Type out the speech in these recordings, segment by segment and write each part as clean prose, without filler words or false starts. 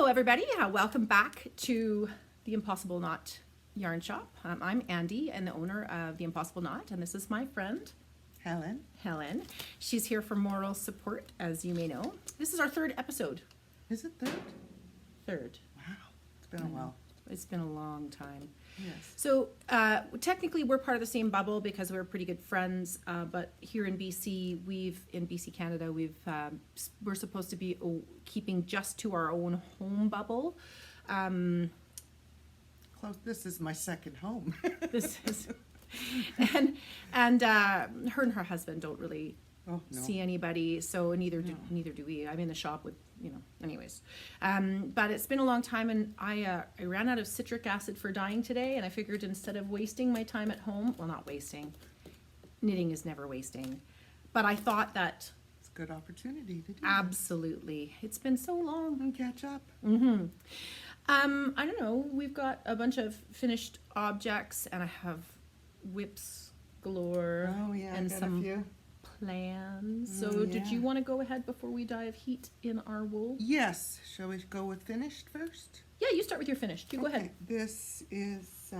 everybody. Welcome back to the Impossible Knot Yarn Shop. I'm Andie and the owner of the Impossible Knot, and this is my friend Helen. She's here for moral support, as you may know. This is our third episode. Is it third? Third. Wow, it's been a while. It's been a long time. Yes. So technically we're part of the same bubble because we're pretty good friends, but here in BC, in BC Canada, we're supposed to be keeping just to our own home bubble. Close. This is my second home. This is, and her and her husband don't really see anybody, so neither do we. I'm in the shop with, anyways. But it's been a long time, and I ran out of citric acid for dyeing today, and I figured instead of wasting my time at home, well, not wasting, knitting is never wasting, but I thought that it's a good opportunity to do absolutely. It's been so long. And catch up. Mm-hmm. I don't know. We've got a bunch of finished objects, and I have whips galore. Oh yeah, and I got some a few plans. So did you want to go ahead before we dive heat in our wool? Yes. Shall we go with finished first? Yeah, you start with your finished. You go ahead. This is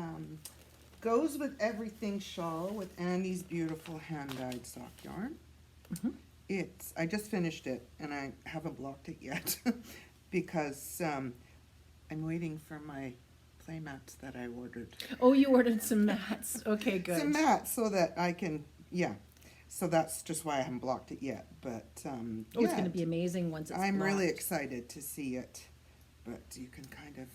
goes with Everything Shawl with Andie's beautiful hand-dyed sock yarn. Mm-hmm. I just finished it, and I haven't blocked it yet because I'm waiting for my play mats that I ordered. Oh, you ordered some mats. Okay, good. Some mats so that I can, So that's just why I haven't blocked it yet. But it's going to be amazing once it's I'm blocked. really excited to see it. But you can kind of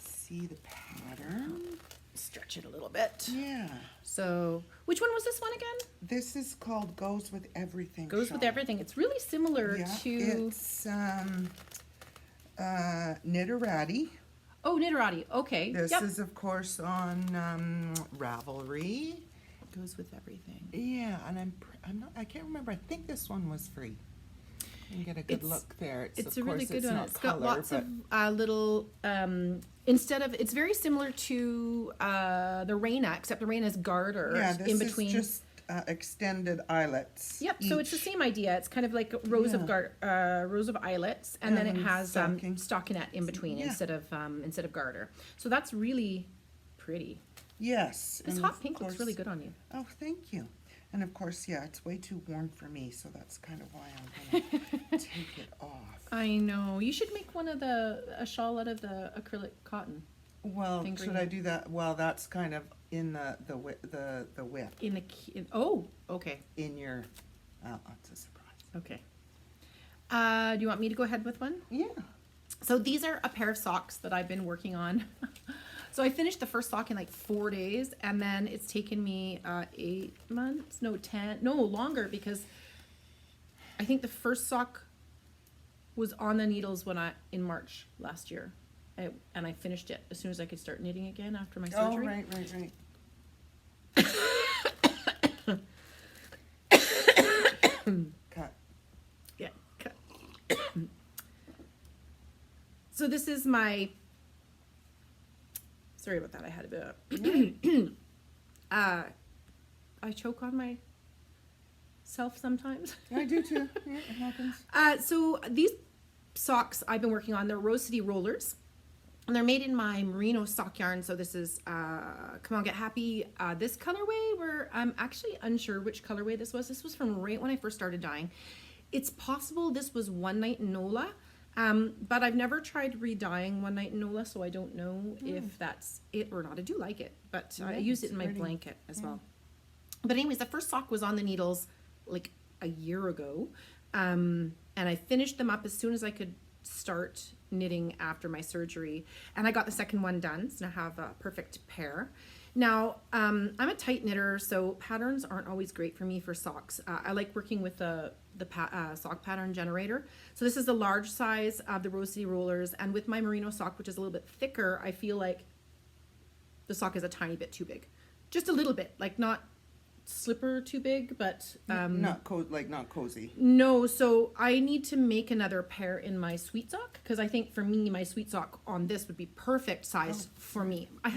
see the pattern. Stretch it a little bit. Yeah. So, which one was this one again? This is called Goes with Everything. Goes with Everything. It's really similar to... It's Knitteratti. Oh, Knitteratti. Okay. This is, of course, on Ravelry. Goes with Everything. Yeah, and I can't remember. I think this one was free. You can get a good look there. It's a really good one. It's got lots of little, it's very similar to the Reina, except the Reina's garter in between. Is just extended eyelets. Yep, so it's the same idea. It's kind of like rows of eyelets, and then it has stockinette in between instead of garter. So that's really pretty. Yes. This hot pink looks really good on you. Oh, thank you. And of course, it's way too warm for me, so that's kind of why I'm going to take it off. I know. You should make a shawl out of the acrylic cotton. Well, should I do that? Well, that's kind of in the whip. Okay. In your, it's a surprise. Okay. Do you want me to go ahead with one? Yeah. So these are a pair of socks that I've been working on. So I finished the first sock in like 4 days, and then it's taken me 8 months, 10, longer, because I think the first sock was on the needles in March last year, and I finished it as soon as I could start knitting again after my surgery. Oh, right. Cut. Yeah, cut. So this is my... Sorry about that. I had a bit of... I choke on myself sometimes. I do too. Yeah, it happens. So these socks I've been working on, they're Rose City rollers. And they're made in my merino sock yarn. So this is Come On Get Happy. This colorway, I'm actually unsure which colorway this was. This was from right when I first started dyeing. It's possible this was One Night In Nola. But I've never tried re-dyeing One Night In Nola, so I don't know if that's it or not. I do like it, but I use it in my blanket as well. But anyways, the first sock was on the needles like a year ago, and I finished them up as soon as I could start knitting after my surgery, and I got the second one done, so I have a perfect pair. Now, I'm a tight knitter, so patterns aren't always great for me for socks. I like working with the sock pattern generator. So this is the large size of the Rose City rollers, and with my merino sock, which is a little bit thicker, I feel like the sock is a tiny bit too big. Just a little bit, like not slipper too big, but not cozy. No, so I need to make another pair in my sweet sock, because I think for me my sweet sock on this would be perfect size for me. I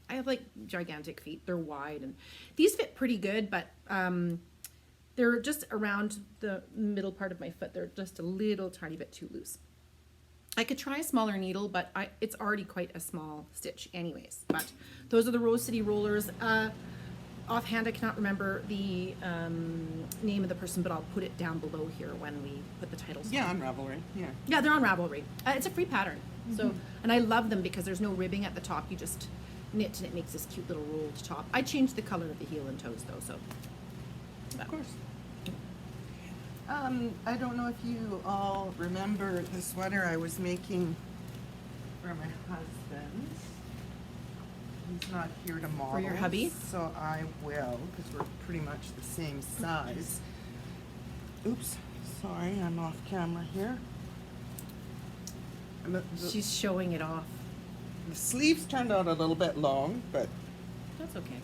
have like gigantic feet. They're wide, and these fit pretty good, but they're just around the middle part of my foot. They're just a little tiny bit too loose. I could try a smaller needle, but it's already quite a small stitch anyways. But those are the Rose City rollers. Offhand, I cannot remember the name of the person, but I'll put it down below here when we put the titles Yeah, on. on Ravelry. Yeah. Yeah, they're on Ravelry. It's a free pattern. So, and I love them because there's no ribbing at the top. You just knit and it makes this cute little rolled top. I changed the color of the heel and toes though, so. Of course. I don't know if you all remember the sweater I was making for my husband. He's not here to model. For your hubby? So I will, because we're pretty much the same size. Oops, sorry, I'm off camera here. And She's showing it off. the sleeves turned out a little bit long, but That's okay.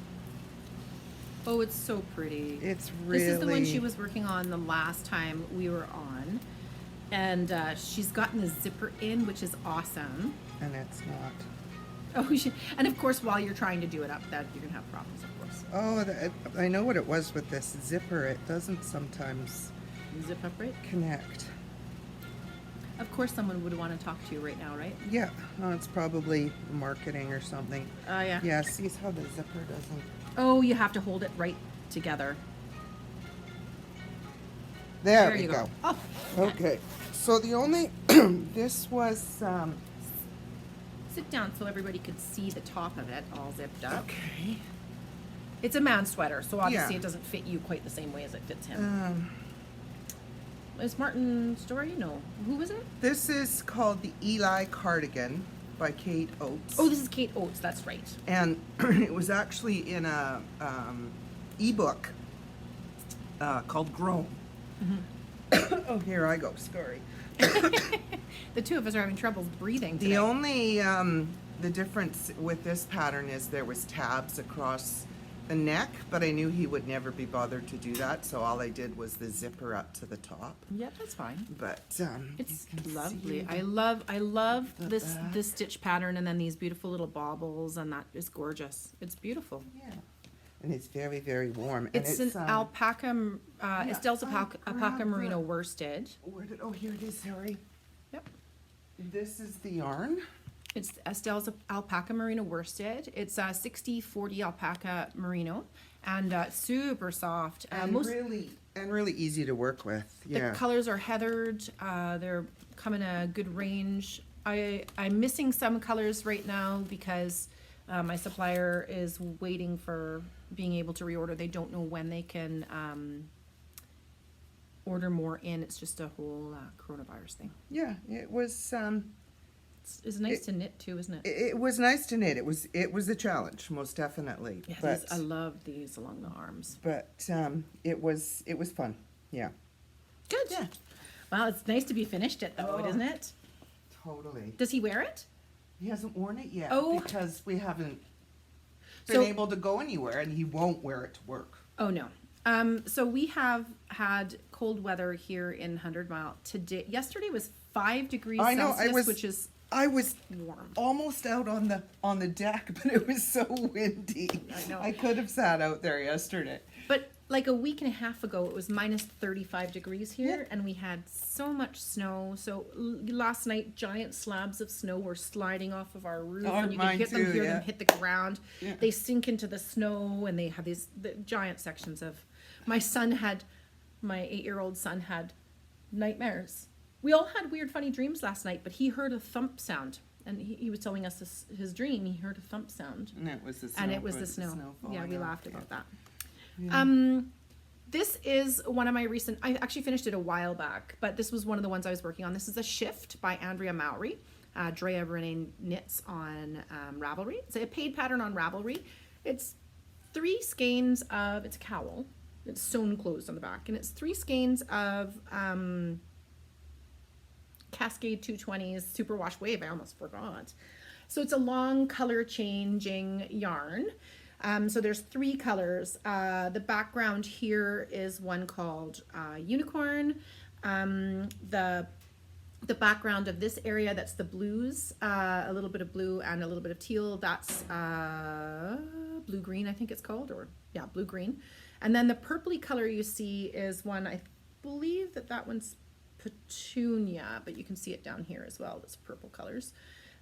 Oh, it's so pretty. it's really... This is the one she was working on the last time we were on. And she's gotten the zipper in, which is awesome. And it's not. Oh, and of course, while you're trying to do it up, that you're gonna have problems, of course. Oh, I know what it was with this zipper. It doesn't sometimes Zip up right. connect. Of course, someone would want to talk to you right now, right? Yeah, it's probably marketing or something. Yeah. Yeah, see how the zipper doesn't... Oh, you have to hold it right together. There we go. Oh. Okay, so the only... this was... Sit down so everybody could see the top of it all zipped up. Okay. It's a man's sweater, so obviously Yeah. it doesn't fit you quite the same way as it fits him. Is Martin Story? No. Who was it? This is called the Eli Cardigan by Kate Oats. Oh, this is Kate Oats. That's right. And it was actually in a ebook called Grown. Oh, here I go. Sorry. The two of us are having trouble breathing today. The only the difference with this pattern is there was tabs across the neck, but I knew he would never be bothered to do that, so all I did was the zipper up to the top. Yep, that's fine. But It's you can lovely. see I love the this back. this stitch pattern and then these beautiful little baubles, and that is gorgeous. It's beautiful. Yeah, and it's very, very warm. It's and an alpaca, Estelle's I Alpaca grabbed Merino the- Worsted. Where did? Oh, here it is. Sorry. Yep. This is the yarn. It's Estelle's Alpaca Merino Worsted. It's 60/40 alpaca merino, and super soft. And really easy to work with. The Yeah. colors are heathered. They're come in a good range. I'm missing some colors right now because my supplier is waiting for being able to reorder. They don't know when they can order more in. It's just a whole coronavirus thing. Yeah, it was. It's nice to knit too, isn't it? It was nice to knit. It was a challenge, most definitely. Yeah, but I love these along the arms. but it was fun. Yeah. Good. Yeah. Well, it's nice to be finished it though, Oh. isn't it? Totally. Does he wear it? He hasn't worn it yet Oh. because we haven't been So- able to go anywhere, and he won't wear it to work. Oh no. So we have had cold weather here in 100 Mile today. Yesterday was 5 degrees I know, Celsius, which is I was warm. almost out on the deck, but it was so windy. I know. I could have sat out there yesterday. But like a week and a half ago, it was minus 35 degrees here, Yeah. and we had so much snow. So last night, giant slabs of snow were sliding off of our roof, Oh, and you could mine hit them, too, hear yeah. them hit the ground. Yeah. They sink into the snow, and they have these giant sections of. My 8-year-old son had nightmares. We all had weird, funny dreams last night, but he heard a thump sound, and he was telling us his dream. He heard a thump sound. And it was the snow. And it was the snow. Yeah, falling we off. laughed about that. Yeah. This is one of my recent, I actually finished it a while back, but this was one of the ones I was working on. This is a Shift by Andrea Mowry. Andrea Renee knits on Ravelry. It's a paid pattern on Ravelry. It's 3 skeins of, it's a cowl. It's sewn closed on the back, and it's 3 skeins of Cascade 220s Superwash Wave. I almost forgot. So it's a long color changing yarn. So there's 3 colors. The background here is one called Unicorn. The background of this area, that's the blues, a little bit of blue and a little bit of teal. That's blue green, I think it's called, or yeah, blue green. And then the purpley color you see is one, I believe that one's Petunia, but you can see it down here as well. It's purple colors.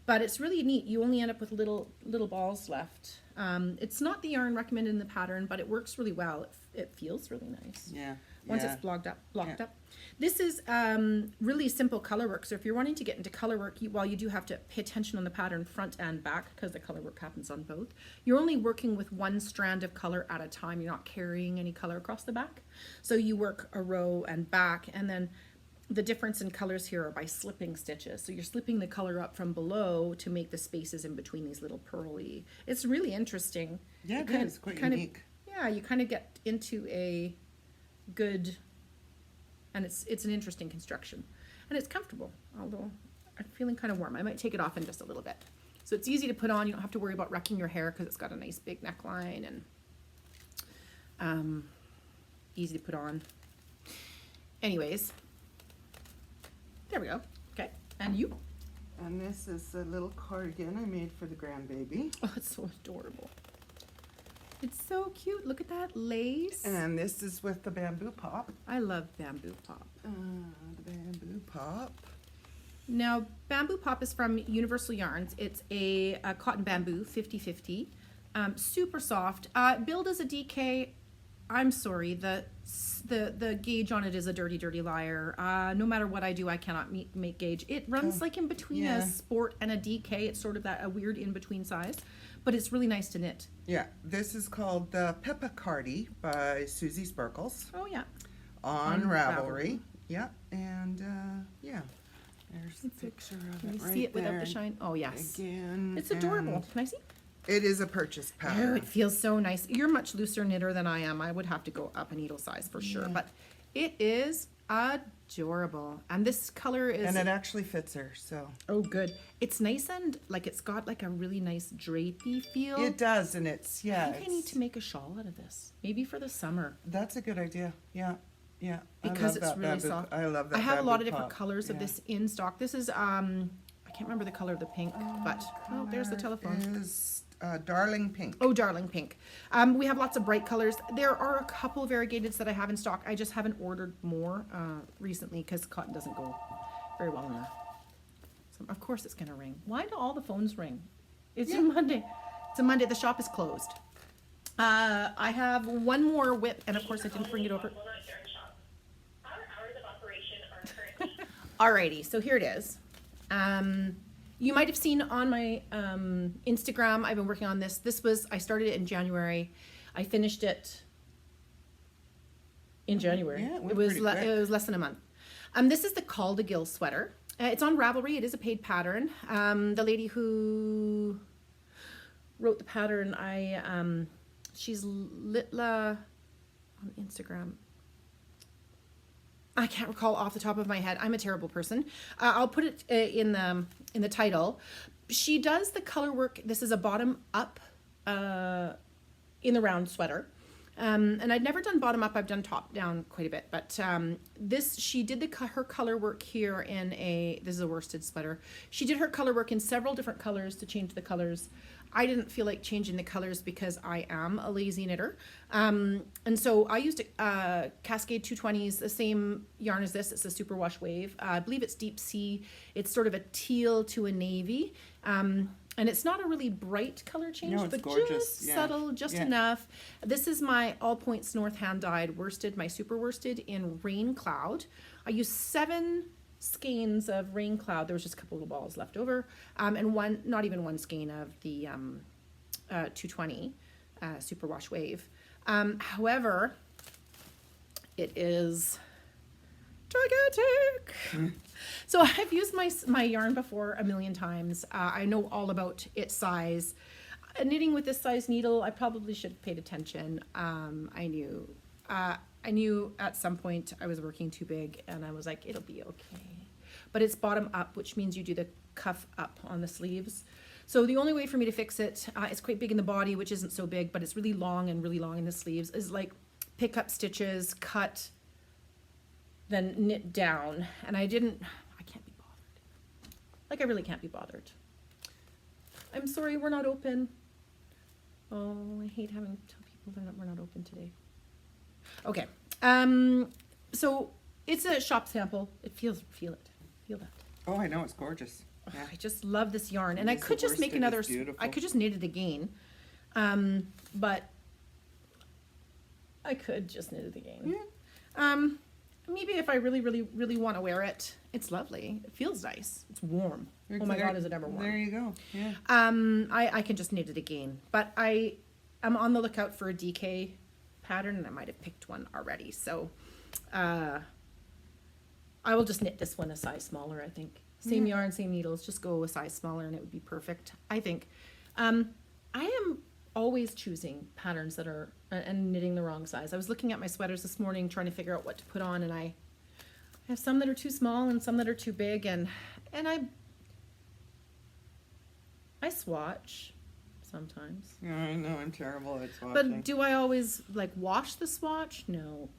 But it's really neat. You only end up with little balls left. It's not the yarn recommended in the pattern, but it works really well. It feels really nice. Yeah. Once yeah. it's blocked up. This is really simple color work. So if you're wanting to get into color work, while you do have to pay attention on the pattern front and back because the color work happens on both, you're only working with one strand of color at a time. You're not carrying any color across the back. So you work a row and back, and then the difference in colors here are by slipping stitches. So you're slipping the color up from below to make the spaces in between these little pearly. It's really interesting. Yeah, it is quite unique. Yeah, you kind of get into a good, and it's an interesting construction. And it's comfortable, although I'm feeling kind of warm. I might take it off in just a little bit. So it's easy to put on. You don't have to worry about wrecking your hair because it's got a nice big neckline and easy to put on. Anyways. There we go. Okay. And you? And this is a little cardigan I made for the grandbaby. Oh, it's so adorable. It's so cute. Look at that lace. And this is with the bamboo pop. I love bamboo pop. The bamboo pop. Now, bamboo pop is from Universal Yarns. It's a cotton bamboo, 50/50. Super soft. Billed as a DK. I'm sorry, the gauge on it is a dirty liar. No matter what I do, I cannot make gauge. It runs like in between a sport and a DK. It's sort of a weird in-between size, but it's really nice to knit. Yeah, this is called the Pippa Cardi by Suzie Sparkles. Oh yeah. On Ravelry. Yeah, and yeah. There's the picture of Can it you right see it without there. the shine? Oh yes. Again. It's adorable. and Can I see? It is a purchase Oh, pattern. it feels so nice. You're much looser knitter than I am. I would have to go up a needle size for sure, but it is adorable. And this color is... And it actually fits her, so. Oh, good. It's nice and like it's got like a really nice drapey feel. It does, and it's, yeah. I think I need to make a shawl out of this. Maybe for the summer. That's a good idea. Yeah, yeah. Because I it's love that really bamboo. soft. I love that. I have a lot of bamboo different pop. colors of Yeah. this in stock. This is, I can't remember the color of the pink, but, oh, there's the telephone. Is Darling Pink. Oh, darling pink. We have lots of bright colors. There are a couple of variegateds that I have in stock. I just haven't ordered more recently because cotton doesn't go very well in there. So of course it's going to ring. Why do all the phones ring? It's a Monday. It's a Monday. The shop is closed. I have one more whip, and of course I didn't bring it over. Our hours of operation are currently... Alrighty, so here it is. You might have seen on my Instagram, I've been working on this. I started it in January. I finished it in January. Yeah, it it went was pretty quick. it was less than a month. This is the Kaldagil sweater. It's on Ravelry. It is a paid pattern. The lady who wrote the pattern, she's Litla on Instagram. I can't recall off the top of my head. I'm a terrible person. I'll put it in the title. She does the color work. This is a bottom up in the round sweater. And I'd never done bottom up. I've done top down quite a bit. But she did her color work here this is a worsted sweater. She did her color work in several different colors to change the colors. I didn't feel like changing the colors because I am a lazy knitter. And so I used Cascade 220s, the same yarn as this. It's a superwash wave. I believe it's deep sea. It's sort of a teal to a navy. And it's not a really bright color change, No, it's but gorgeous. just Yeah. subtle, just Yeah. enough. This is my All Points North hand dyed worsted, my super worsted in Rain Cloud. I used 7 skeins of Rain Cloud. There was just a couple little balls left over, and not even one skein of the 220 superwash wave. However, it is gigantic. So I've used my yarn before a million times. I know all about its size. Knitting with this size needle, I probably should have paid attention. I knew at some point I was working too big, and I was like, it'll be okay. But it's bottom up, which means you do the cuff up on the sleeves. So the only way for me to fix it, it's quite big in the body, which isn't so big, but it's really long in the sleeves, is like pick up stitches, cut, then knit down. And I can't be bothered. Like I really can't be bothered. I'm sorry, we're not open. Oh, I hate having to tell people we're not open today. Okay, so It's a shop sample. Feel that. Oh, I know, it's gorgeous. Yeah. I just love this yarn, and I It is. could The just make worsted is another. beautiful. I could just knit it again, but I could just knit it again. Yeah. Maybe if I really want to wear it, it's lovely. It feels nice. It's warm. Oh my God, is it ever warm? There you go. Yeah. I can just knit it again, but I'm on the lookout for a DK pattern, and I might have picked one already. So, I will just knit this one a size smaller. I think same yarn, same needles. Just go a size smaller, and it would be perfect. I think. I am always choosing patterns that are and knitting the wrong size. I was looking at my sweaters this morning, trying to figure out what to put on, and I have some that are too small and some that are too big, and I swatch sometimes. Yeah, I know, I'm terrible at swatching. But do I always like wash the swatch? No.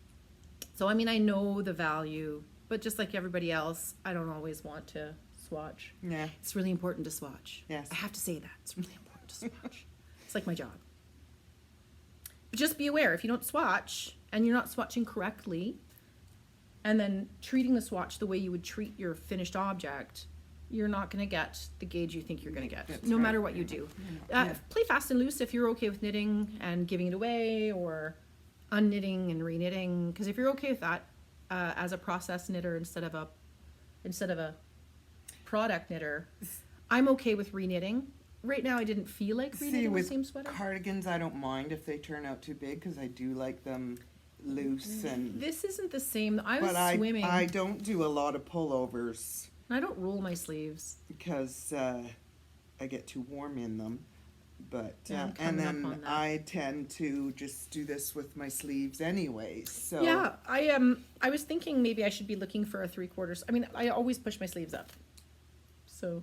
So I mean, I know the value, but just like everybody else, I don't always want to swatch. Yeah. It's really important to swatch. Yes. I have to say that. It's really important to swatch. It's like my job. But just be aware, if you don't swatch and you're not swatching correctly, and then treating the swatch the way you would treat your finished object, you're not going to get the gauge you think you're going to get, That's no right. matter what you do. Yeah. Play fast and loose if you're okay with knitting and giving it away, or unknitting and reknitting. Because if you're okay with that as a process knitter instead of a product knitter, I'm okay with reknitting. Right now, I didn't feel like See, reknitting the with same sweater. cardigans, I don't mind if they turn out too big because I do like them loose and. This isn't the same. I was But swimming. I don't do a lot of pullovers I don't roll my sleeves. because I get too warm in them. But Yeah, I'm and coming up then on that. I tend to just do this with my sleeves anyway. So Yeah, I was thinking maybe I should be looking for a 3/4. I mean, I always push my sleeves up. So,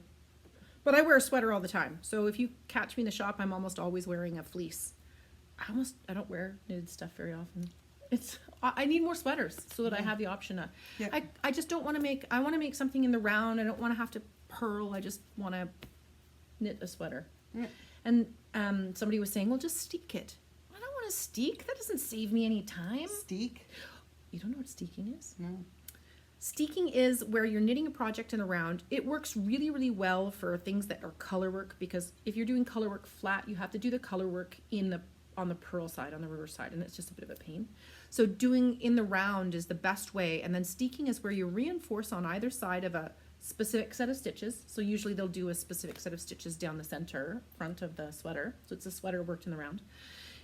but I wear a sweater all the time. So if you catch me in the shop, I'm almost always wearing a fleece. I don't wear knitted stuff very often. I need more sweaters so that I have the option. Yeah. I just don't want to make. I want to make something in the round. I don't want to have to purl. I just want to knit a sweater. Yeah. And somebody was saying, well, just steek it. I don't want to steek. That doesn't save me any time. Steek? You don't know what steeking is? No. Steeking is where you're knitting a project in a round. It works really, really well for things that are color work, because if you're doing color work flat, you have to do the color work on the purl side, on the reverse side, and it's just a bit of a pain. So doing in the round is the best way, and then steeking is where you reinforce on either side of a specific set of stitches. So usually they'll do a specific set of stitches down the center front of the sweater. So it's a sweater worked in the round.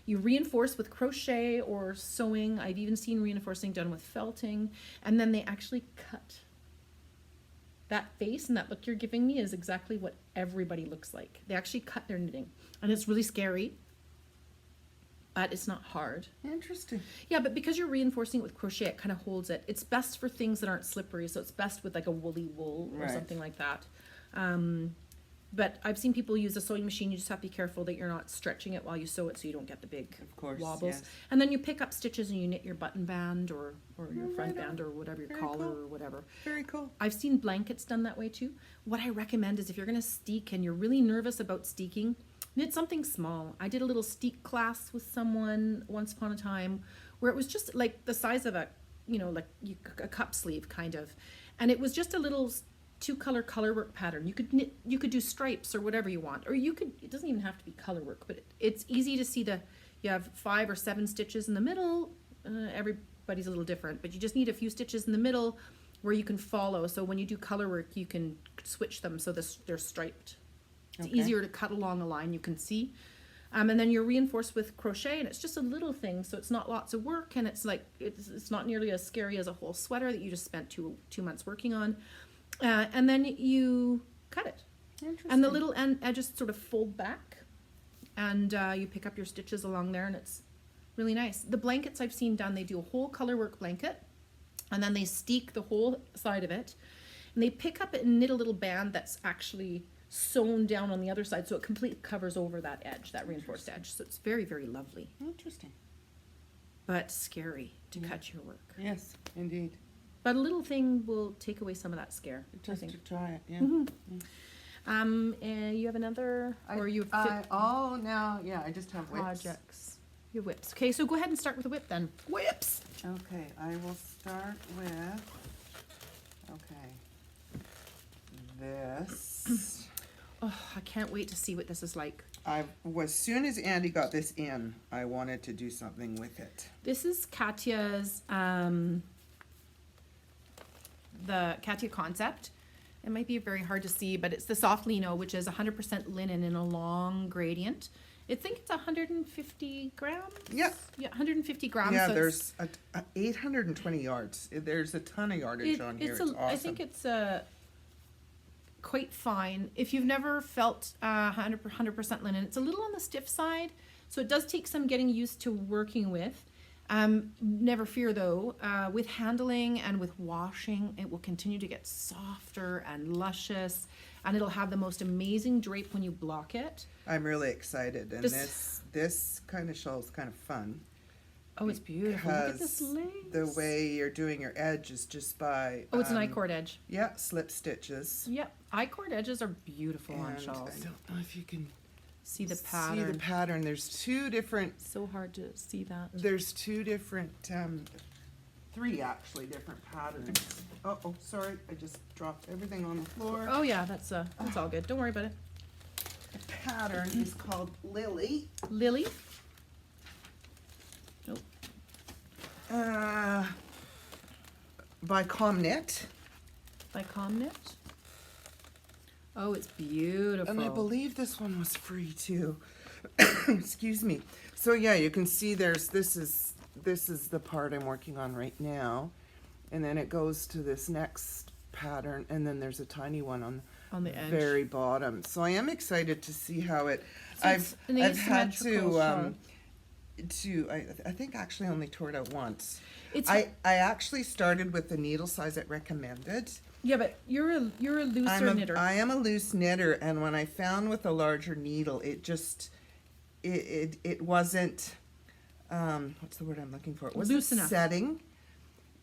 You reinforce with crochet or sewing. I've even seen reinforcing done with felting, and then they actually cut. That face and that look you're giving me is exactly what everybody looks like. They actually cut their knitting, and it's really scary, but it's not hard. Interesting. Yeah, but because you're reinforcing it with crochet, it kind of holds it. It's best for things that aren't slippery, so it's best with like a woolly wool or Right. something like that. But I've seen people use a sewing machine. You just have to be careful that you're not stretching it while you sew it, so you don't get the big Of course, wobbles. yes. And then you pick up stitches and you knit your button band or your Oh, front right on. band or whatever, your Very collar cool. or whatever. Very cool. I've seen blankets done that way too. What I recommend is if you're going to steek and you're really nervous about steeking, knit something small. I did a little steek class with someone once upon a time where it was just like the size of a cup sleeve kind of. And it was just a little 2-color color work pattern. You could knit, you could do stripes or whatever you want, or it doesn't even have to be color work, but it's easy to see you have 5 or 7 stitches in the middle. Everybody's a little different, but you just need a few stitches in the middle where you can follow. So when you do color work, you can switch them so they're striped. It's Okay. easier to cut along a line you can see. And then you're reinforced with crochet, and it's just a little thing, so it's not lots of work, and it's like it's not nearly as scary as a whole sweater that you just spent two months working on. And then you cut it, Interesting. and the little edges sort of fold back, and you pick up your stitches along there, and it's really nice. The blankets I've seen done, they do a whole color work blanket, and then they steek the whole side of it, and they pick up it and knit a little band that's actually sewn down on the other side, so it completely covers over that edge, that reinforced edge. So it's very, very lovely, Interesting. but scary to cut your work. Yes, indeed. But a little thing will take away some of that scare, I Just think. to try it, yeah. And you have another, or you have I just have whips. projects. Your whips. Okay, so go ahead and start with a whip then. Whips! Okay, I will start with this. Oh, I can't wait to see what this is like. As soon as Andie got this in, I wanted to do something with it. This is Katya's, the Katya concept. It might be very hard to see, but it's the soft lino, which is 100% linen in a long gradient. I think it's 150 grams. Yeah. Yeah, 150 grams. Yeah, so there's 820 yards. There's a ton of yardage on here. It's awesome. I think it's quite fine. If you've never felt 100% linen, it's a little on the stiff side, so it does take some getting used to working with. Never fear though, with handling and with washing, it will continue to get softer and luscious, and it'll have the most amazing drape when you block it. I'm really excited, and this kind of shawl is kind of fun. Oh, it's beautiful. Look at this lace. The way you're doing your edge is just by... Oh, it's an I-cord edge. Yeah, slip stitches. Yep, I-cord edges are beautiful on And shawls. I don't know if you can See the pattern. see the pattern. There's two different... So hard to see that. There's two different... three actually different patterns. Oh, sorry. I just dropped everything on the floor. Oh yeah, that's all good. Don't worry about it. The pattern is called Lily. Lily. Nope. By Knit. By Knit. Oh, it's beautiful. And I believe this one was free too. Excuse me. So yeah, you can see this is the part I'm working on right now. And then it goes to this next pattern, and then there's a tiny one on the edge. very bottom. So I am excited to see how it So it's an I've had asymmetrical I think actually only tore it out once. It's I actually started with the needle size it recommended. yeah, but you're a looser knitter. I am a loose knitter, and when I found with a larger needle, it just it wasn't what's the word I'm looking for? It wasn't Loose enough. setting.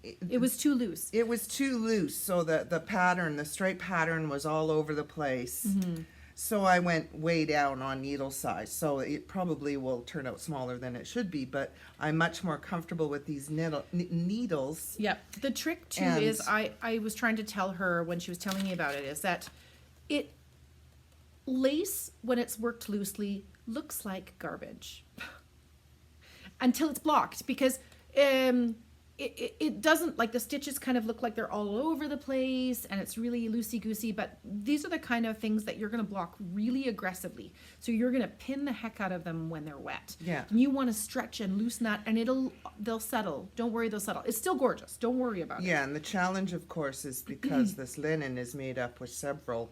It was too loose. It was too loose, so the pattern, the stripe pattern was all over the place. Mm-hmm. So I went way down on needle size. So it probably will turn out smaller than it should be, but I'm much more comfortable with these needles. Yeah. The trick too And- is I was trying to tell her when she was telling me about it is that lace when it's worked loosely looks like garbage until it's blocked, because it doesn't, like, the stitches kind of look like they're all over the place and it's really loosey-goosey, but these are the kind of things that you're going to block really aggressively. So you're going to pin the heck out of them when they're wet. Yeah. And you want to stretch and loosen that, and they'll settle. Don't worry, they'll settle. It's still gorgeous. Don't worry about it. Yeah, and the challenge, of course, is because this linen is made up with several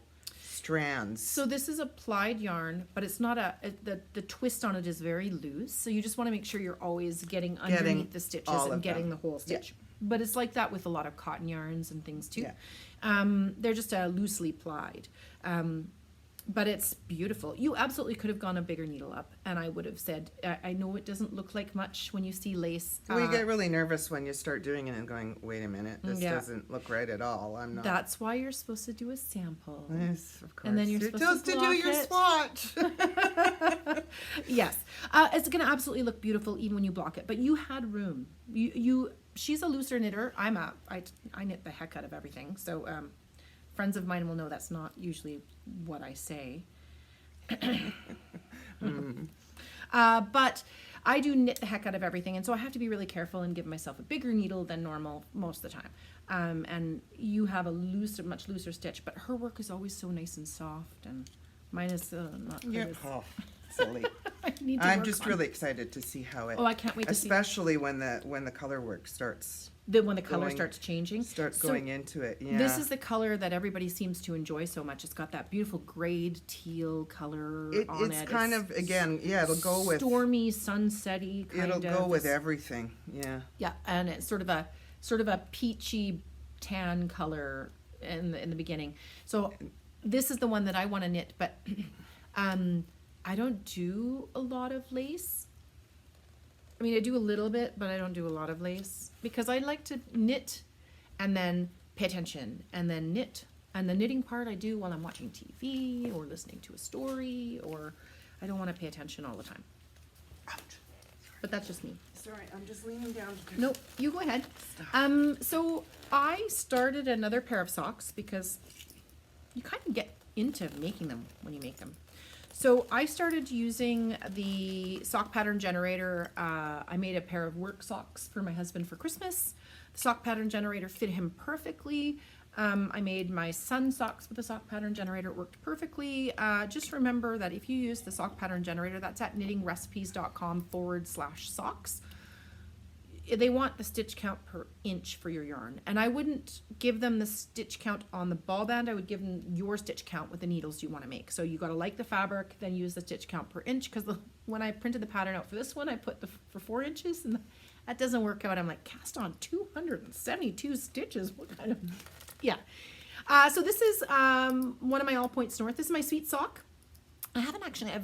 strands. So this is a plied yarn, but it's not the twist on it is very loose. So you just want to make sure you're always getting underneath the stitches all and of getting them. the whole Yeah. stitch. But it's like that with a lot of cotton yarns and things too. Yeah. They're just loosely plied. But it's beautiful. You absolutely could have gone a bigger needle up, and I would have said, I know it doesn't look like much when you see lace. Well, you get really nervous when you start doing it and going, wait a minute, this Yeah. doesn't look right at all. I'm not. That's why you're supposed to do a sample. Yes, of course. And then you're supposed to do block your it. swatch. Yes, it's gonna absolutely look beautiful even when you block it. But you had room. She's a looser knitter. I knit the heck out of everything. So friends of mine will know that's not usually what I say. But I do knit the heck out of everything, and so I have to be really careful and give myself a bigger needle than normal most of the time. And you have a much looser stitch, but her work is always so nice and soft, and mine is not quite Yeah. as- Oh, silly. I need to I'm work just on- really excited to see how it. Oh, I can't wait to see especially when the color work starts when the color going- starts changing. starts So going into it. Yeah. This is the color that everybody seems to enjoy so much. It's got that beautiful grayed teal color on it's it. kind of again, yeah, it'll go with stormy, sunsetty kind it'll of. go with This- everything. Yeah. Yeah, and it's sort of a peachy tan color in the beginning. So this is the one that I want to knit, but I don't do a lot of lace. I mean, I do a little bit, but I don't do a lot of lace because I like to knit and then pay attention and then knit. And the knitting part I do while I'm watching TV or listening to a story, or I don't want to pay attention all the time. Ouch. But that's just me. Sorry, I'm just leaning down. To Nope, you go ahead. So I started another pair of socks because you kind of get into making them when you make them. So I started using the sock pattern generator. I made a pair of work socks for my husband for Christmas. The sock pattern generator fit him perfectly. I made my son socks with the sock pattern generator. It worked perfectly. Just remember that if you use the sock pattern generator, that's at knittingrecipes.com/socks. They want the stitch count per inch for your yarn. And I wouldn't give them the stitch count on the ball band. I would give them your stitch count with the needles you want to make. So you got to like the fabric, then use the stitch count per inch. Because when I printed the pattern out for this one, I put for 4 inches, and that doesn't work out. I'm like, cast on 272 stitches. What kind of, yeah. So this is one of my All Points North. This is my sweet sock. I've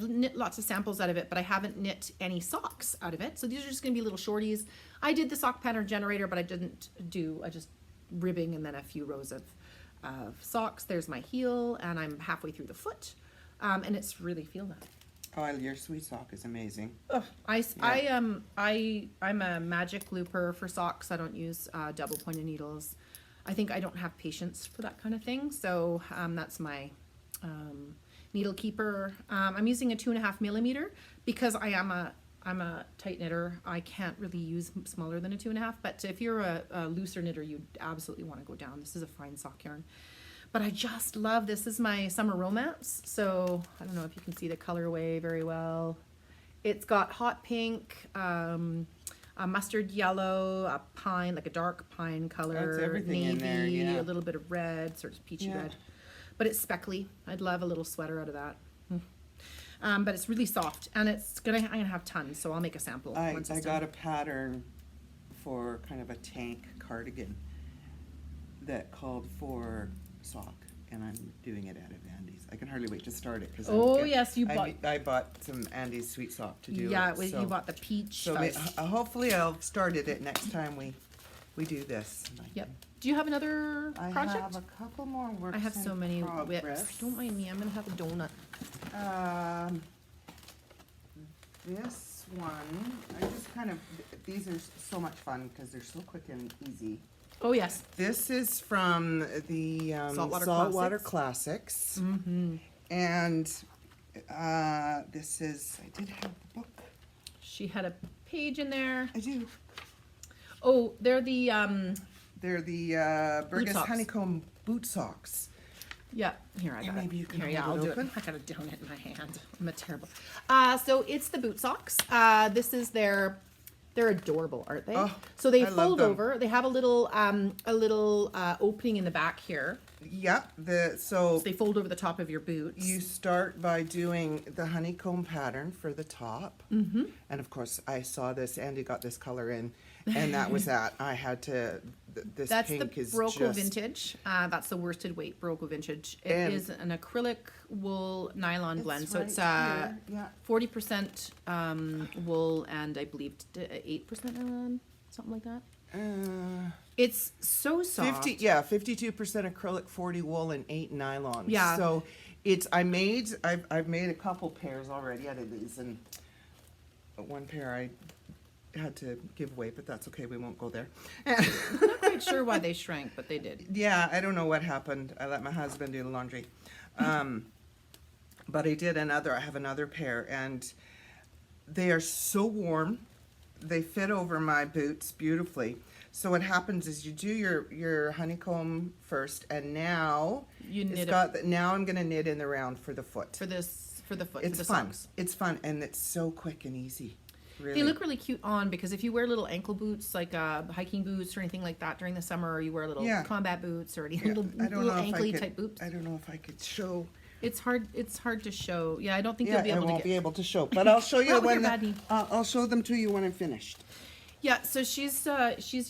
knit lots of samples out of it, but I haven't knit any socks out of it. So these are just going to be little shorties. I did the sock pattern generator, but I just ribbing and then a few rows of socks. There's my heel, and I'm halfway through the foot, and it's really feel that. Oh, your sweet sock is amazing. I'm a magic looper for socks. I don't use double pointed needles. I think I don't have patience for that kind of thing. So that's my needle keeper. I'm using a 2.5 millimeter because I'm a tight knitter. I can't really use smaller than a 2.5, but if you're a looser knitter, you absolutely want to go down. This is a fine sock yarn, but I just love this. This is my summer romance. So I don't know if you can see the colorway very well. It's got hot pink, a mustard yellow, a pine, like a dark pine color, That's everything navy, in there, yeah. a little bit of red, sort of peachy Yeah. red. But it's speckly. I'd love a little sweater out of that. But it's really soft, and I'm gonna have tons, so I'll make a sample. I once it's got done. a pattern for kind of a tank cardigan that called for sock, and I'm doing it out of Andie's. I can hardly wait to start it because Yes, you bought. I bought some Andie's sweet sock to do Yeah, it. you bought the peach. So hopefully I'll start it next time we do this. Yep. Do you have another I project? have a couple more works I have so in many progress. whips. Don't mind me. I'm gonna have a donut. This one, I just kind of, these are so much fun because they're so quick and easy. Oh yes. This is from the Saltwater Classics. Mm-hmm. And this is, I did have the book. She had a page in there. I do. Oh, they're the Brigus socks. honeycomb boot socks. Yeah, here I Yeah, got maybe it. you can Here, yeah, hold I'll it do open. it. I got a donut in my hand. I'm a terrible. So it's the boot socks. This is they're adorable, aren't they? Oh, so they I love fold them. over. They have a little opening in the back here. Yep. So they fold over the top of your boots. You start by doing the honeycomb pattern for the top. Mm-hmm. And of course, I saw this, Andie got this color in, and that was that. I had to, this That's pink the is Broco just, Vintage. That's the worsted weight Broco Vintage. It And- is an acrylic wool nylon blend. So right it's here, yeah. 40% wool and I believe 8% nylon, something like that. It's so soft. 52% acrylic, 40 wool, and 8 nylon. Yeah. So I've made a couple pairs already out of these, and one pair I had to give away, but that's okay, we won't go there. I'm not quite sure why they shrank, but they did. Yeah, I don't know what happened. I let my husband do the laundry. But I have another pair, and they are so warm. They fit over my boots beautifully. So what happens is you do your honeycomb first, and now now I'm gonna knit in the round for the foot. For the foot. It's for the fun. Socks. It's fun, and it's so quick and easy. Really. They look really cute on because if you wear little ankle boots, like hiking boots or anything like that during the summer, or you wear little combat boots or any little ankly type boots. I don't know if I could show. It's hard to show. Yeah, I don't think you'll be I able to won't get. be able to show, but I'll show you Not with when your bad knee. I'll show them to you when I'm finished. Yeah, so she's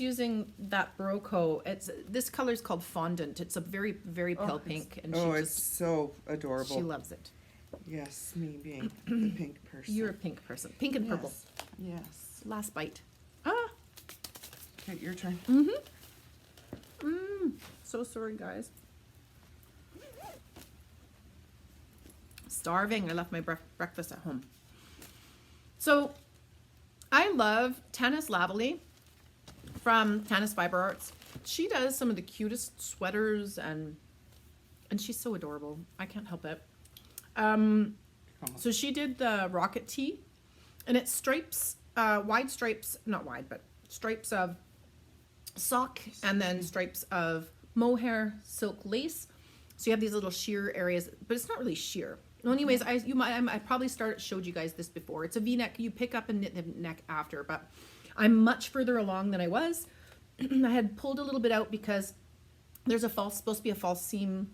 using that Broco. This color is called fondant. It's a very very pale pink, and it's so adorable. she loves it. Yes, me being the pink person. You're a pink person, pink and purple. Yes. Last bite. Ah, Okay, your turn. so sorry guys. Starving. I left my breakfast at home. So I love Tanis Lavallee from Tanis Fiber Arts. She does some of the cutest sweaters and And she's so adorable. I can't help it. So she did the rocket tee, and it's stripes, wide stripes, not wide, but stripes of sock, and then stripes of mohair silk lace. So you have these little sheer areas, but it's not really sheer. Well, anyways, I probably showed you guys this before. It's a V-neck. You pick up and knit the neck after, but I'm much further along than I was. I had pulled a little bit out because there's supposed to be a false seam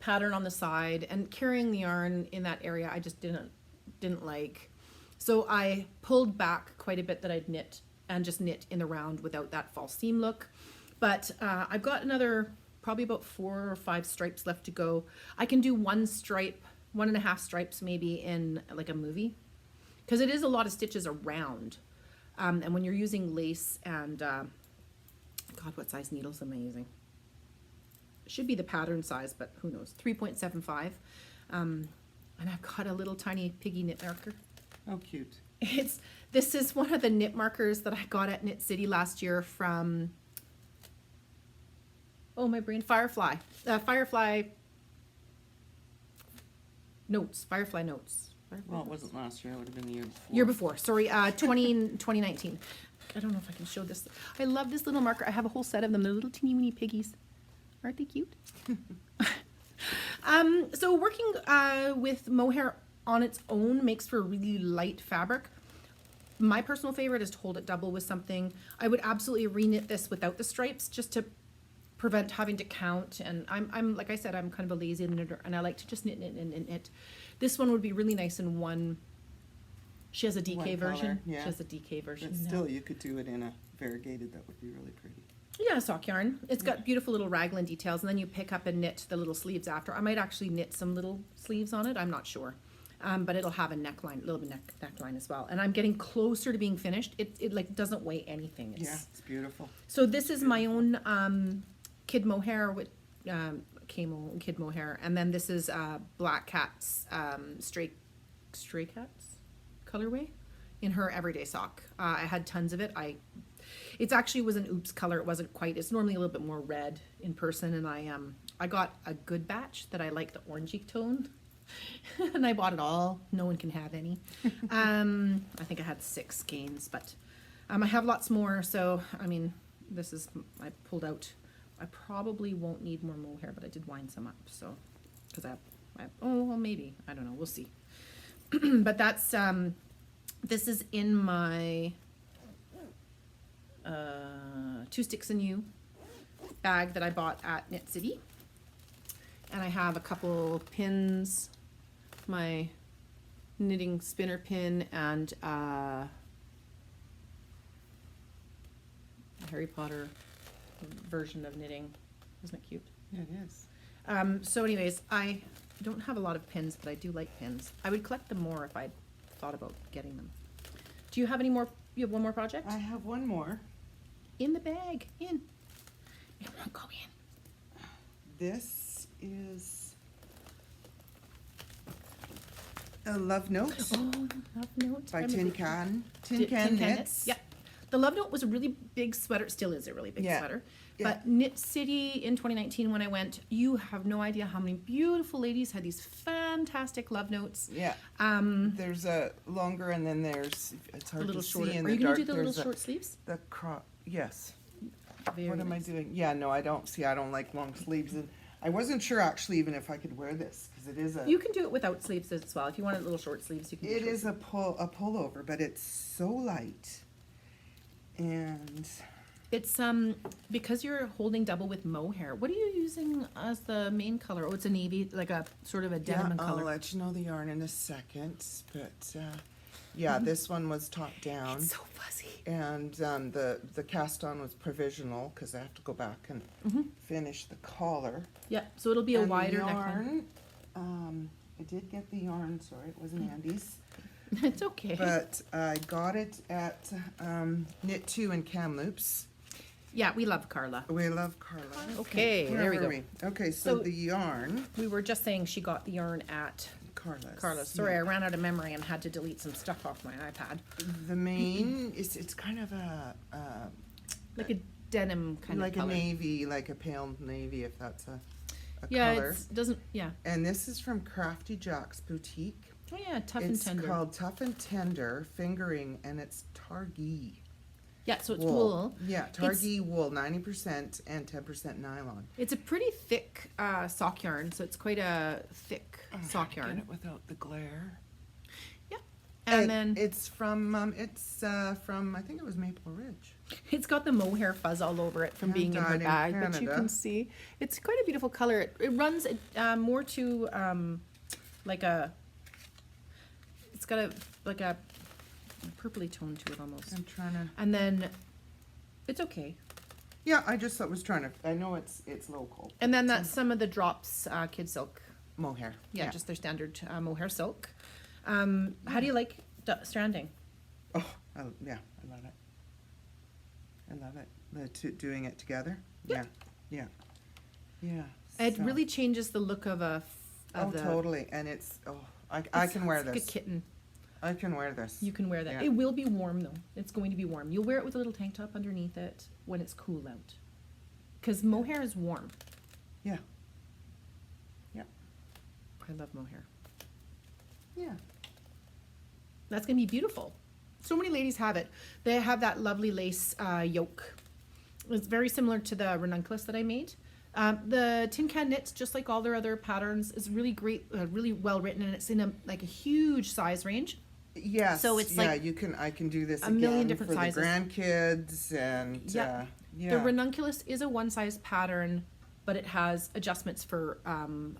pattern on the side, and carrying the yarn in that area I just didn't like. So I pulled back quite a bit that I'd knit and just knit in the round without that false seam look. But I've got another probably about 4 or 5 stripes left to go. I can do 1 stripe, 1.5 stripes maybe in like a movie, because it is a lot of stitches around. And when you're using lace and God, what size needles am I using? Should be the pattern size, but who knows? 3.75. And I've got a little tiny piggy knit marker. Oh, cute. This is one of the knit markers that I got at Knit City last year from, oh my brain, Firefly Notes. Well, it wasn't last year. It would have been the year before. Year before, sorry, 2019. I don't know if I can show this. I love this little marker. I have a whole set of them. They're little teeny weeny piggies. Aren't they cute? So working with mohair on its own makes for a really light fabric. My personal favorite is to hold it double with something. I would absolutely re-knit this without the stripes just to prevent having to count. And I'm like I said, I'm kind of a lazy knitter, and I like to just knit. This one would be really nice in one. She has a DK One version. color, yeah. She has a DK version. But now. still, you could do it in a variegated. That would be really pretty. Yeah, sock yarn. It's got beautiful little raglan details, and then you pick up and knit the little sleeves after. I might actually knit some little sleeves on it. I'm not sure. But it'll have a neckline, a little bit neckline as well. And I'm getting closer to being finished. It like doesn't weigh anything. It's beautiful. So this is my own kid mohair with kid mohair, and then this is Black Cat's stray cats colorway in her everyday sock. I had tons of it. It actually was an oops color. It wasn't quite. It's normally a little bit more red in person, and I got a good batch that I like the orangey tone. And I bought it all. No one can have any. I think I had 6 skeins, but I have lots more. So I mean, I pulled out. I probably won't need more mohair, but I did wind some up. So because well, maybe, I don't know. We'll see. But that's this is in my 2 Sticks Ewe bag that I bought at Knit City. And I have a couple pins, my knitting spinner pin, and Harry Potter version of knitting. Isn't it cute? Yeah, it is. So anyways, I don't have a lot of pins, but I do like pins. I would collect them more if I thought about getting them. Do you have any more? You have one more project? I have one more. In the bag. In. It won't go in. This is a Love Note Oh, Love Note. by Tin Can Tin Can Knits. Yeah. The Love Note was a really big sweater. Still is a really big Yeah. sweater. Yeah. But Knit City in 2019 when I went, you have no idea how many beautiful ladies had these fantastic Love Notes. Yeah. There's a longer, and then it's A hard little to shorter. see in Are the you going dark. to do the little There's short sleeves? the yes. Very What am I nice. doing? Yeah, no, I don't see. I don't like long sleeves, and I wasn't sure actually even if I could wear this because it is a. You can do it without sleeves as well. If you want little short sleeves, you can. do It short is a pullover, but it's so light, and It's because you're holding double with mohair. What are you using as the main color? Oh, it's a navy, like a sort of a denim I'll color. let you know the yarn in a second. But yeah, this one was top down, It's so fuzzy. and the cast on was provisional because I have to go back and finish the collar. Yeah, so it'll be a And wider the neckline. yarn, I did get the yarn. Sorry, it wasn't Andie's. It's okay. But I got it at Knit 2 in Kamloops. Yeah, we love Carla. We love Carla. Okay, Where there we were go. we? Okay, so So- the yarn, We were just saying she got the yarn at Carla's. Carla's. Sorry, yeah. I ran out of memory and had to delete some stuff off my iPad. The main is it's kind of a Like a denim kind like of a color. navy, like a pale navy, if that's a Yeah, color. it doesn't, yeah. And this is from Crafty Jack's Boutique. Oh yeah, tough It's and tender. called Tough and Tender Fingering, and it's Targhee Yeah, so it's wool. Yeah, Targhee wool, 90% and 10% nylon. It's a pretty thick sock yarn, so it's quite a thick sock yarn. Get it without the glare. Yeah, and then it's from I think it was Maple Ridge. it's got the mohair fuzz all over it from being in her Dyed in bag, but you Canada. can see it's quite a beautiful color. It runs more to like a. It's got a purpley tone to it almost. I'm trying to. And then it's okay. Yeah, I just was trying to. I know it's local. And then that's some of the drops kid silk. Mohair. Yeah, just their standard mohair silk. How do you like stranding? Oh, yeah, I love it. I love it. Doing it together. Yeah. Yeah. Yeah. It so- really changes the look of a. Totally. And it's I can wear It's like this. a kitten. I can wear this. You can wear that. Yeah. It will be warm though. It's going to be warm. You'll wear it with a little tank top underneath it when it's cool out. Because mohair is warm. Yeah. Yeah. I love mohair. Yeah. That's going to be beautiful. So many ladies have it. They have that lovely lace yoke. It's very similar to the ranunculus that I made. The Tin Can Knits, just like all their other patterns, is really great, really well written, and it's in a huge size range. Yes. So it's yeah, like I can do this a million again different for sizes. the grandkids and Yeah. yeah. The ranunculus is a one size pattern, but it has adjustments for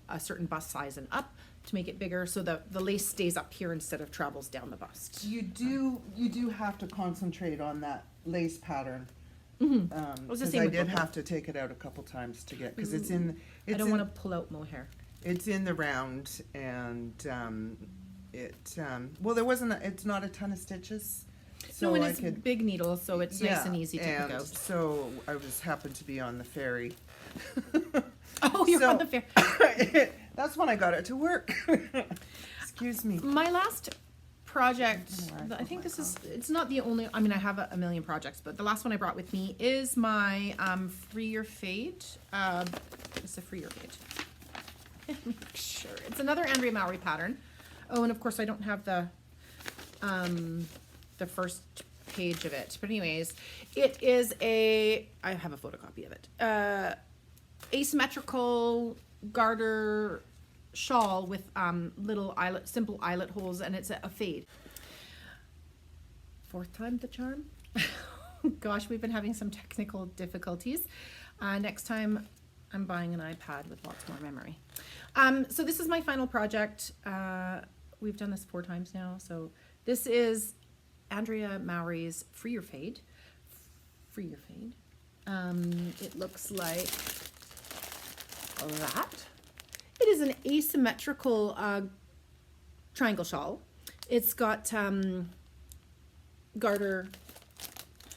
a certain bust size and up to make it bigger, so the lace stays up here instead of travels down the bust. You do have to concentrate on that lace pattern. It was the Because same I with did purple. have to take it out a couple times to get because it's in. I don't want to pull out mohair. It's in the round and well there wasn't it's not a ton of stitches. So No, and I it's could big needle, so it's nice and easy to pick out. So I was happened to be on the ferry. Oh, you're So- on the fair. That's when I got it to work. Excuse me. My last project, Where I I put think my this is, it's not the only, I mean, I have a million projects, but the last one I brought with me is my Free Your Fade. It's a Free Your Fade. Make sure. It's another Andrea Mowry pattern. Oh, and of course I don't have the first page of it. But anyways, it is I have a photocopy of it. Asymmetrical garter shawl with little simple eyelet holes, and it's a fade. Fourth time the charm. Gosh, we've been having some technical difficulties. Next time I'm buying an iPad with lots more memory. So this is my final project. We've done this 4 times now. So this is Andrea Mowry's Free Your Fade. Free Your Fade. It looks like that. It is an asymmetrical triangle shawl. It's got garter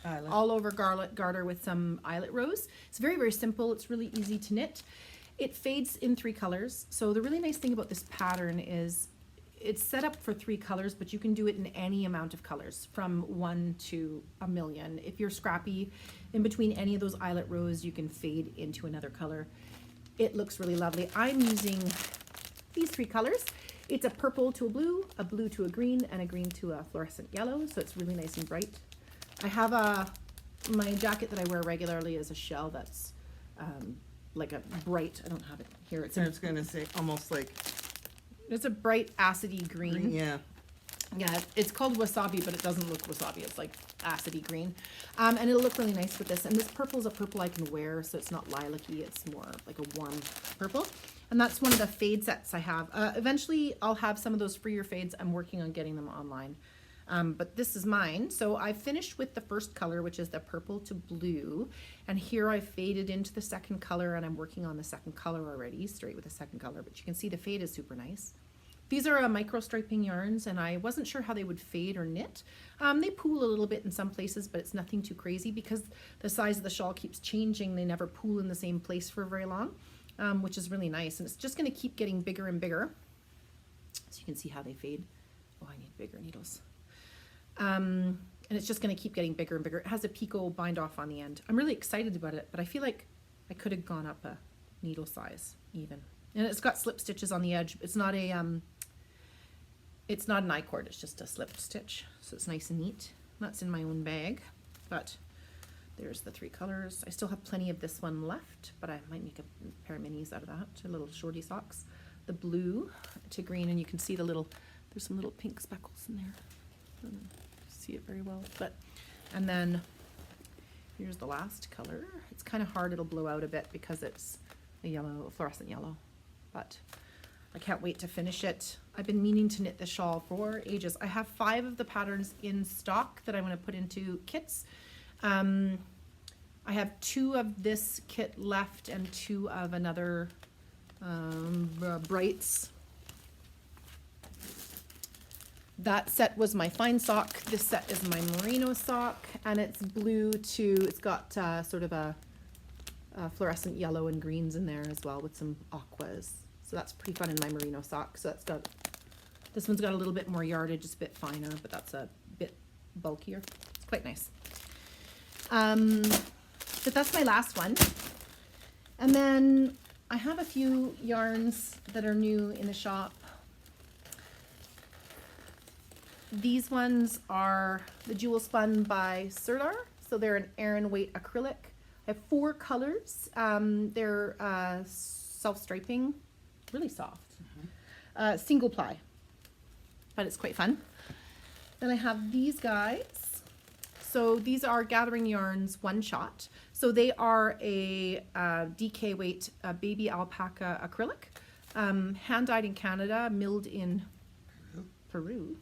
Eyelet. all over garter with some eyelet rows. It's very, very simple. It's really easy to knit. It fades in 3 colors. So the really nice thing about this pattern is it's set up for 3 colors, but you can do it in any amount of colors, from 1 to 1,000,000. If you're scrappy, in between any of those eyelet rows, you can fade into another color. It looks really lovely. I'm using these 3 colors. It's a purple to a blue to a green, and a green to a fluorescent yellow, so it's really nice and bright. I have my jacket that I wear regularly is a shell that's like a bright, I don't have it here, I was gonna say almost like it's a bright acidy green. yeah. Yeah, it's called wasabi, but it doesn't look wasabi. It's like acidy green. And it'll look really nice with this. And this purple is a purple I can wear, so it's not lilac-y. It's more like a warm purple. And that's one of the fade sets I have. Eventually, I'll have some of those Free Your Fades. I'm working on getting them online. But this is mine. So I finished with the first color, which is the purple to blue. And here I faded into the second color, and I'm working on the second color already, straight with the second color. But you can see the fade is super nice. These are micro striping yarns, and I wasn't sure how they would fade or knit. They pool a little bit in some places, but it's nothing too crazy because the size of the shawl keeps changing. They never pool in the same place for very long, which is really nice. And it's just going to keep getting bigger and bigger. So you can see how they fade. Oh, I need bigger needles. And it's just going to keep getting bigger and bigger. It has a picot bind off on the end. I'm really excited about it, but I feel like I could have gone up needle size even. And it's got slip stitches on the edge. It's not an I-cord, it's just a slip stitch. So it's nice and neat. That's in my own bag, but there's the 3 colors. I still have plenty of this one left, but I might make a pair of minis out of that, little shorty socks. The blue to green, and you can see there's some little pink speckles in there. I don't see it very well, but, and then here's the last color. It's kind of hard, it'll blow out a bit because it's a fluorescent yellow, but I can't wait to finish it. I've been meaning to knit this shawl for ages. I have 5 of the patterns in stock that I'm going to put into kits. I have 2 of this kit left and 2 of another Brights. That set was my fine sock. This set is my merino sock, and it's blue too. It's got sort of a fluorescent yellow and greens in there as well with some aquas. So that's pretty fun in my merino sock. So this one's got a little bit more yardage, it's a bit finer, but that's a bit bulkier. It's quite nice. But that's my last one. And then I have a few yarns that are new in the shop. These ones are the Jewel Spun by Serdar. So they're an Aran weight acrylic. I have 4 colors. They're self-striping, really soft. Single ply, but it's quite fun. Then I have these guys. So these are Gathering Yarns One Shot. So they are a DK weight baby alpaca acrylic, hand-dyed in Canada, milled in Peru.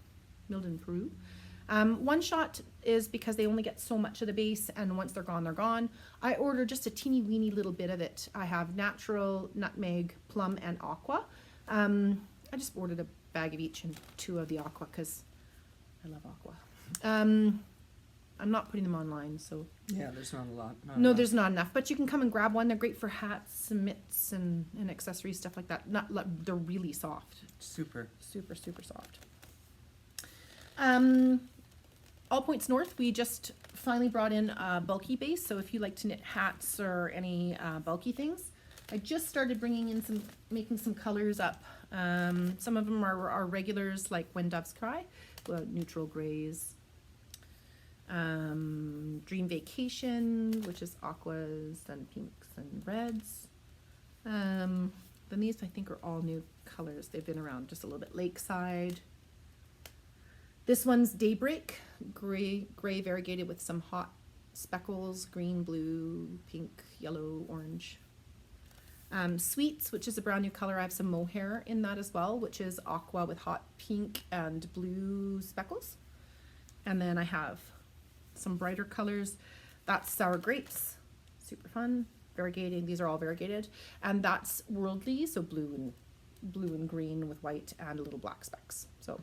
One Shot is because they only get so much of the base, and once they're gone, they're gone. I ordered just a teeny weeny little bit of it. I have natural, nutmeg, plum, and aqua. I just ordered a bag of each and 2 of the aqua because I love aqua. I'm not putting them online, so. Yeah, there's not a lot. No, there's not enough, but you can come and grab one. They're great for hats and mitts and accessories, stuff like that. They're really soft. Super. Super, super soft. All Points North, we just finally brought in a bulky base. So if you like to knit hats or any bulky things, I just started making some colors up. Some of them are regulars, like When Doves Cry, neutral grays. Dream Vacation, which is aquas and pinks and reds. Then these I think are all new colors. They've been around just a little bit. Lakeside. This one's Daybreak, gray variegated with some hot speckles, green, blue, pink, yellow, orange. Sweets, which is a brand new color. I have some mohair in that as well, which is aqua with hot pink and blue speckles. And then I have some brighter colors. That's Sour Grapes, super fun, variegating. These are all variegated. And that's Worldly, so blue and green with white and little black specks. So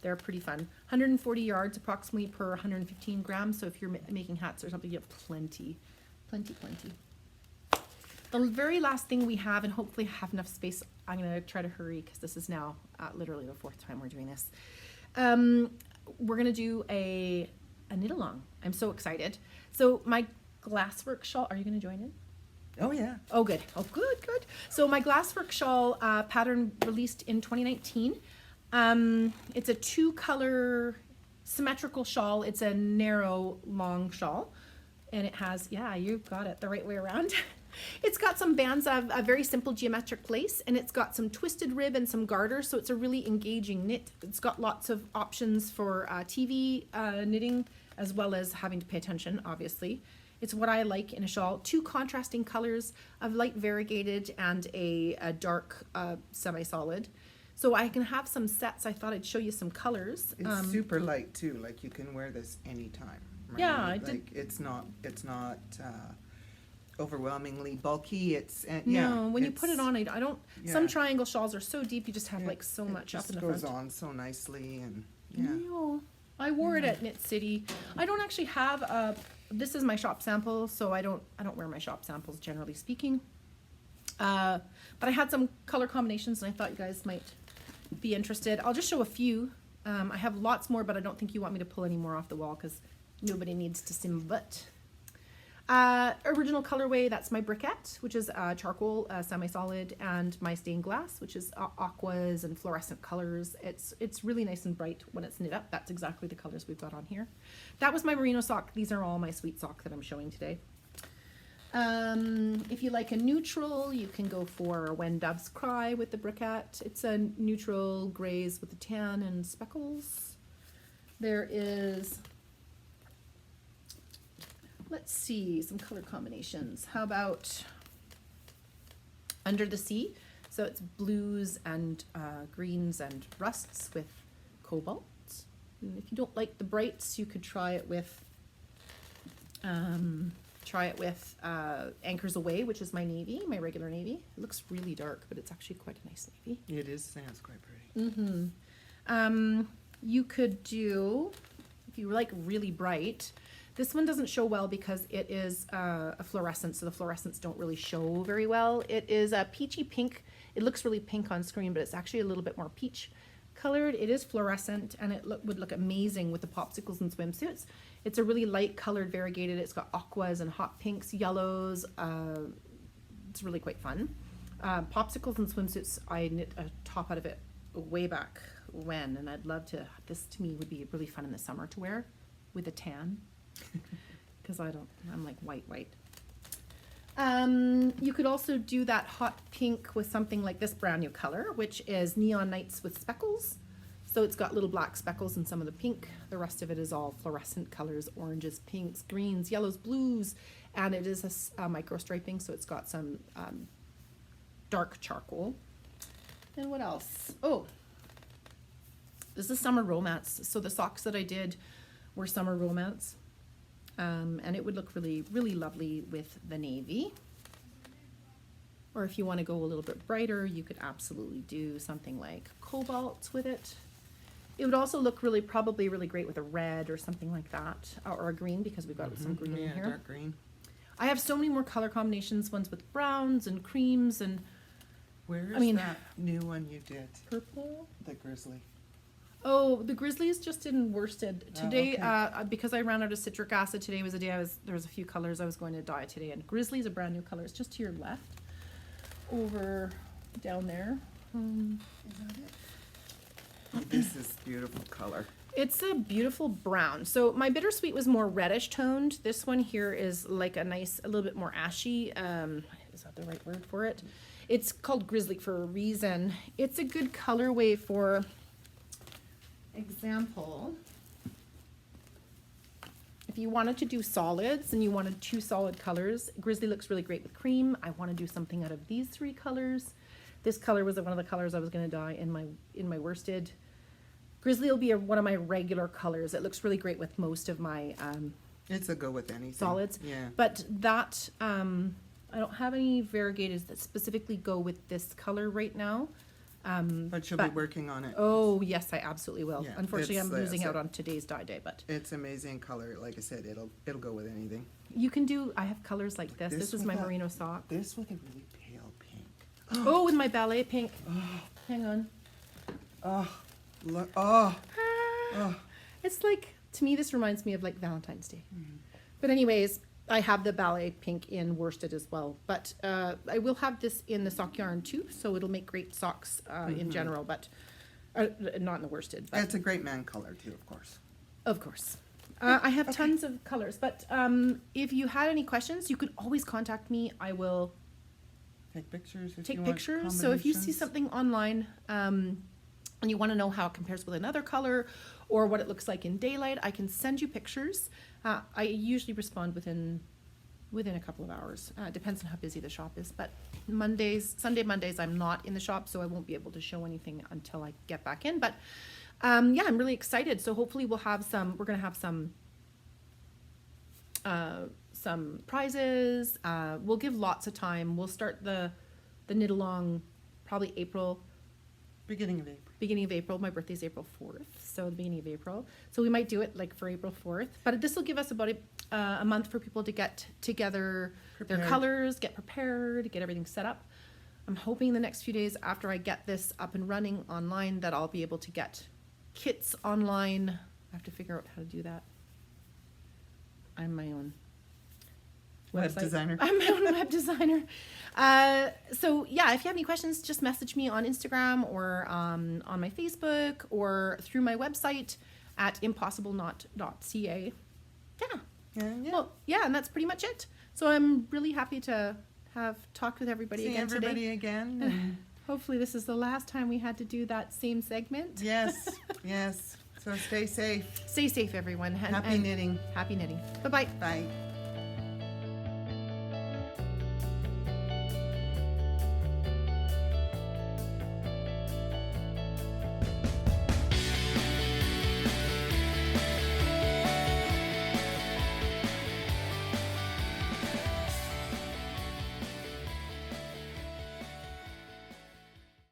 they're pretty fun. 140 yards approximately per 115 grams. So if you're making hats or something, you have plenty. The very last thing we have, and hopefully have enough space, I'm going to try to hurry because this is now literally the 4th time we're doing this. We're going to do a knit along. I'm so excited. So my glasswork shawl, are you going to join in? Oh, yeah. Oh, good. Oh, good. So my glasswork shawl pattern released in 2019. It's a 2-color symmetrical shawl. It's a narrow, long shawl. And it has, yeah, you got it the right way around. It's got some bands of a very simple geometric lace, and it's got some twisted rib and some garter, so it's a really engaging knit. It's got lots of options for TV knitting, as well as having to pay attention, obviously. It's what I like in a shawl. 2 contrasting colors of light variegated and a dark semi-solid. So I can have some sets. I thought I'd show you some colors. It's super light too. Like you can wear this anytime. Right? Yeah, I like did. it's not overwhelmingly bulky. It's no, when you put it on, I don't. Yeah. Some triangle shawls are so deep, you just have like so much up in the front. It goes on so nicely, and No, I wore it at Knit City. I don't actually have this is my shop sample, so I don't wear my shop samples generally speaking. But I had some color combinations, and I thought you guys might be interested. I'll just show a few. I have lots more, but I don't think you want me to pull any more off the wall because nobody needs to see my butt. Original colorway, that's my briquette, which is charcoal, semi-solid, and my stained glass, which is aquas and fluorescent colors. It's really nice and bright when it's knit up. That's exactly the colors we've got on here. That was my merino sock. These are all my sweet sock that I'm showing today. If you like a neutral, you can go for When Doves Cry with the briquette. It's a neutral grays with the tan and speckles. There is, let's see, some color combinations. How about Under the Sea? So it's blues and greens and rusts with cobalt. And if you don't like the brights, you could try it with Anchors Away, which is my navy, my regular navy. It looks really dark, but it's actually quite a nice navy. It is, sounds quite pretty. Mm-hmm. You could do, if you like really bright, this one doesn't show well because it is a fluorescent, so the fluorescents don't really show very well. It is a peachy pink. It looks really pink on screen, but it's actually a little bit more peach colored. It is fluorescent, and it would look amazing with the popsicles and swimsuits. It's a really light colored variegated. It's got aquas and hot pinks, yellows. It's really quite fun. Popsicles and swimsuits, I knit a top out of it way back when, and I'd love to, this to me would be really fun in the summer to wear with a tan, because I'm like white. You could also do that hot pink with something like this brand new color, which is Neon Nights with speckles. So it's got little black speckles in some of the pink. The rest of it is all fluorescent colors, oranges, pinks, greens, yellows, blues, and it is a micro striping, so it's got some dark charcoal. And what else? Oh, this is Summer Romance. So the socks that I did were Summer Romance. And it would look really, really lovely with the navy. Or if you want to go a little bit brighter, you could absolutely do something like cobalt with it. It would also look probably really great with a red or something like that, or a green, because we've got some green in here. Dark green. I have so many more color combinations, ones with browns and creams and Where is that new one you did? purple. The grizzly. Oh, the grizzly is just in worsted today. okay. Because I ran out of citric acid, today was a day there was a few colors I was going to dye today, and grizzly is a brand new color. It's just to your left, over down there. Is that it? This is beautiful color. It's a beautiful brown. So my bittersweet was more reddish toned. This one here is like a little bit more ashy. Is that the right word for it? It's called grizzly for a reason. It's a good colorway for example. If you wanted to do solids and you wanted 2 solid colors, grizzly looks really great with cream. I want to do something out of these 3 colors. This color was one of the colors I was going to dye in my worsted. Grizzly will be one of my regular colors. It looks really great with most of my It's a go with anything. solids. Yeah. But that, I don't have any variegateds that specifically go with this color right now. But you'll be working on it. Oh, yes, I absolutely will. Yeah, Unfortunately, I'm it's, losing so- out on today's dye day, but It's amazing color. Like I said, it'll go with anything. you can do, I have colors like this. This This is with my that- merino sock. This with a really pale pink. Oh, with my ballet pink. Hang on. Oh, look. Oh. It's like, to me, this reminds me of like Valentine's Day. But anyways, I have the ballet pink in worsted as well. But I will have this in the sock yarn too, so it'll make great socks in general, but not in the worsted. But It's a great man color too, of course. of course. I have tons of colors, but if you had any questions, you could always contact me. I will Take pictures if take you want pictures. So if you see combinations. something online and you want to know how it compares with another color or what it looks like in daylight, I can send you pictures. I usually respond within a couple of hours. Depends on how busy the shop is. But Sunday, Mondays, I'm not in the shop, so I won't be able to show anything until I get back in. But yeah, I'm really excited. So hopefully we're going to have some prizes. We'll give lots of time. We'll start the knit along probably April. Beginning of April. Beginning of April. My birthday's April 4th, so the beginning of April. So we might do it like for April 4th. But this will give us about a month for people to get together their Prepared. colors, get prepared, get everything set up. I'm hoping the next few days after I get this up and running online that I'll be able to get kits online. I have to figure out how to do that. I'm my own Web website. designer. I'm my own web designer. So yeah, if you have any questions, just message me on Instagram or on my Facebook or through my website at impossiblenot.ca. Yeah. Yeah. Well, yeah, and that's pretty much it. So I'm really happy to have talked with everybody See again everybody today. again. And Hopefully this is the last time we had to do that same segment. yes, yes. So stay safe. Stay safe, everyone. Happy knitting. Happy knitting. Bye-bye. Bye.